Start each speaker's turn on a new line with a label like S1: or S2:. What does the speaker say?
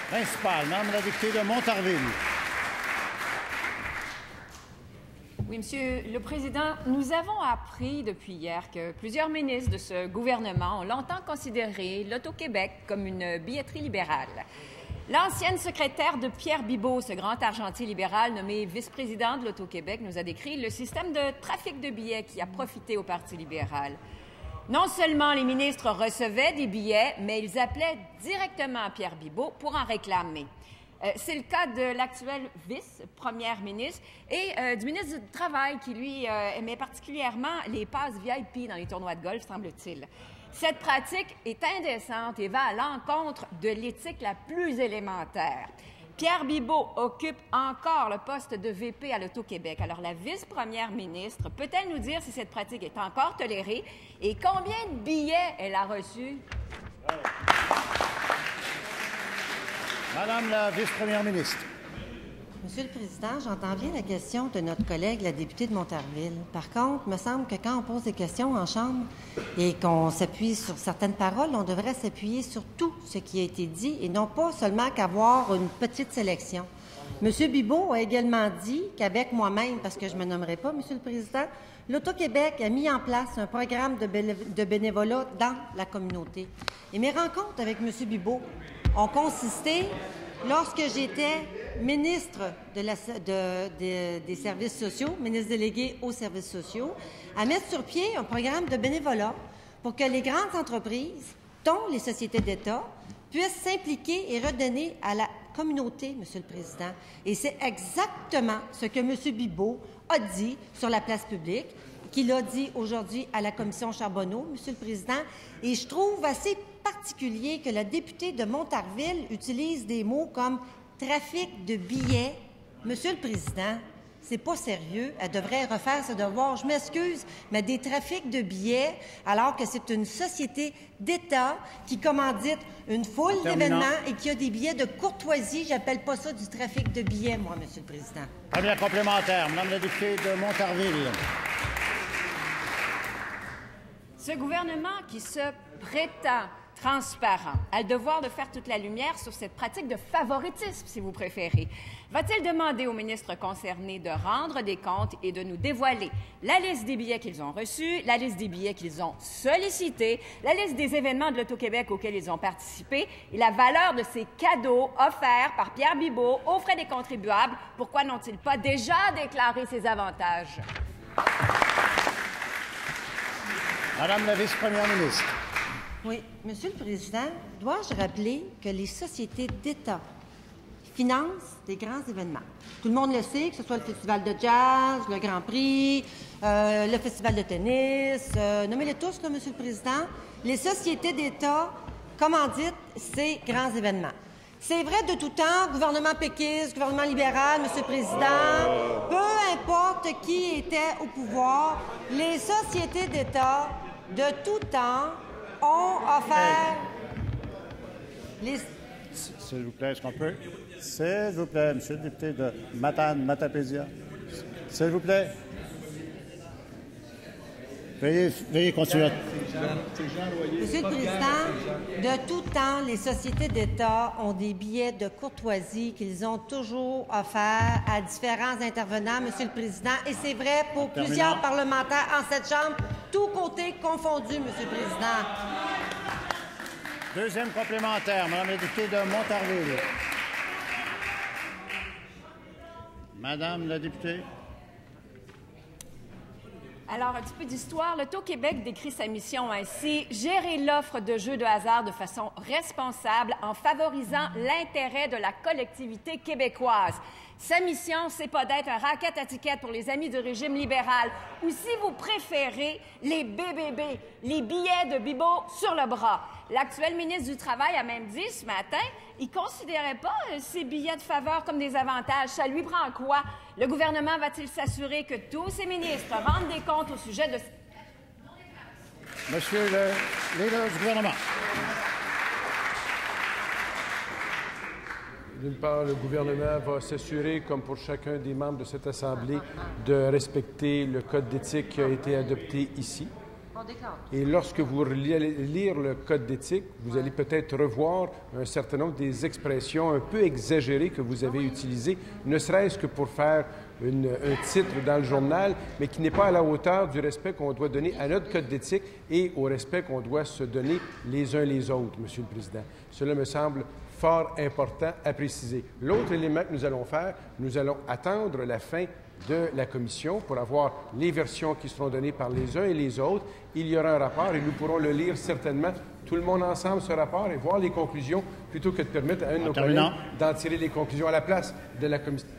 S1: Principal, Madame la députée de Montarville.
S2: Oui, Monsieur le Président, nous avons appris depuis hier que plusieurs ministres de ce gouvernement ont longtemps considéré l'Auto-Québec comme une billetterie libérale. L'ancienne secrétaire de Pierre Bibeau, ce grand argentier libéral nommé vice-président de l'Auto-Québec, nous a décrit le système de trafic de billets qui a profité au Parti libéral. Non seulement les ministres recevaient des billets, mais ils appelaient directement Pierre Bibeau pour en réclamer. C'est le cas de l'actuelle vice-première ministre et du ministre du Travail qui, lui, aimait particulièrement les passes VIP dans les tournois de golf, semble-t-il. Cette pratique est indécente et va à l'encontre de l'éthique la plus élémentaire. Pierre Bibeau occupe encore le poste de VP à l'Auto-Québec. Alors, la vice-première ministre peut-elle nous dire si cette pratique est encore tolérée et combien de billets elle a reçus?
S1: Madame la vice-première ministre.
S3: Monsieur le Président, j'entends bien la question de notre collègue, la députée de Montarville. Par contre, il me semble que quand on pose des questions en Chambre et qu'on s'appuie sur certaines paroles, on devrait s'appuyer sur tout ce qui a été dit et non pas seulement qu'avoir une petite sélection. Monsieur Bibeau a également dit qu'avec moi-même, parce que je ne me nommerai pas, Monsieur le Président, l'Auto-Québec a mis en place un programme de bénévolat dans la communauté. Et mes rencontres avec Monsieur Bibeau ont consisté, lorsque j'étais ministre des Services sociaux, ministre délégué aux services sociaux, à mettre sur pied un programme de bénévolat pour que les grandes entreprises, dont les sociétés d'État, puissent s'impliquer et redonner à la communauté, Monsieur le Président. Et c'est exactement ce que M. Bibeau a dit sur la place publique, qu'il a dit aujourd'hui à la commission Charbonneau, Monsieur le Président. Et je trouve assez particulier que la députée de Montarville utilise des mots comme « trafic de billets ». Monsieur le Président, c'est pas sérieux. Elle devrait refaire ses devoirs. Je m'excuse, mais des trafics de billets, alors que c'est une société d'État qui commandite une foule d'événements et qui a des billets de courtoisie. J'appelle pas ça du trafic de billets, moi, Monsieur le Président.
S1: Premier complémentaire, Madame la députée de Montarville.
S2: Ce gouvernement qui se prétend transparent a le devoir de faire toute la lumière sur cette pratique de favoritisme, si vous préférez. Va-t-il demander aux ministres concernés de rendre des comptes et de nous dévoiler la liste des billets qu'ils ont reçus, la liste des billets qu'ils ont sollicités, la liste des événements de l'Auto-Québec auxquels ils ont participé et la valeur de ces cadeaux offerts par Pierre Bibeau aux frais des contribuables? Pourquoi n'ont-ils pas déjà déclaré ces avantages?
S1: Madame la vice-première ministre.
S3: Oui, Monsieur le Président, dois-je rappeler que les sociétés d'État financent des grands événements? Tout le monde le sait, que ce soit le Festival de jazz, le Grand Prix, le Festival de tennis, nommez-les tous, là, Monsieur le Président. Les sociétés d'État commanditent ces grands événements. C'est vrai de tout temps, gouvernement péquiste, gouvernement libéral, Monsieur le Président, peu importe qui était au pouvoir, les sociétés d'État de tout temps ont offert les...
S1: S'il vous plaît, est-ce qu'on peut... S'il vous plaît, Monsieur le député de Matapédia. S'il vous plaît. Veuillez continuer.
S3: Monsieur le Président, de tout temps, les sociétés d'État ont des billets de courtoisie qu'ils ont toujours offerts à différents intervenants, Monsieur le Président, et c'est vrai pour plusieurs parlementaires en cette Chambre, tous côtés confondus, Monsieur le Président.
S1: Deuxième complémentaire, Madame la députée de Montarville. Madame la députée.
S2: Alors, un petit peu d'histoire. L'Auto-Québec décrit sa mission ainsi: gérer l'offre de jeux de hasard de façon responsable en favorisant l'intérêt de la collectivité québécoise. Sa mission, c'est pas d'être un racket à tickets pour les amis du régime libéral ou, si vous préférez, les BBB, les billets de Bibeau sur le bras. L'actuel ministre du Travail a même dit ce matin il ne considérait pas ces billets de faveur comme des avantages. Ça lui prend quoi? Le gouvernement va-t-il s'assurer que tous ses ministres rendent des comptes au sujet de...
S1: Monsieur le leader du gouvernement.
S4: D'une part, le gouvernement va s'assurer, comme pour chacun des membres de cette Assemblée, de respecter le code d'éthique qui a été adopté ici.
S3: On déclare.
S4: Et lorsque vous allez lire le Code d'éthique, vous allez peut-être revoir un certain nombre des expressions un peu exagérées que vous avez utilisées, ne serait-ce que pour faire un titre dans le journal, mais qui n'est pas à la hauteur du respect qu'on doit donner à notre Code d'éthique et au respect qu'on doit se donner les uns les autres, Monsieur le Président. Cela me semble fort important à préciser. L'autre élément que nous allons faire, nous allons attendre la fin de la commission pour avoir les versions qui seront données par les uns et les autres. Il y aura un rapport et nous pourrons le lire certainement, tout le monde ensemble, ce rapport, et voir les conclusions, plutôt que de permettre à un de nos collègues d'en tirer les conclusions à la place de la commission.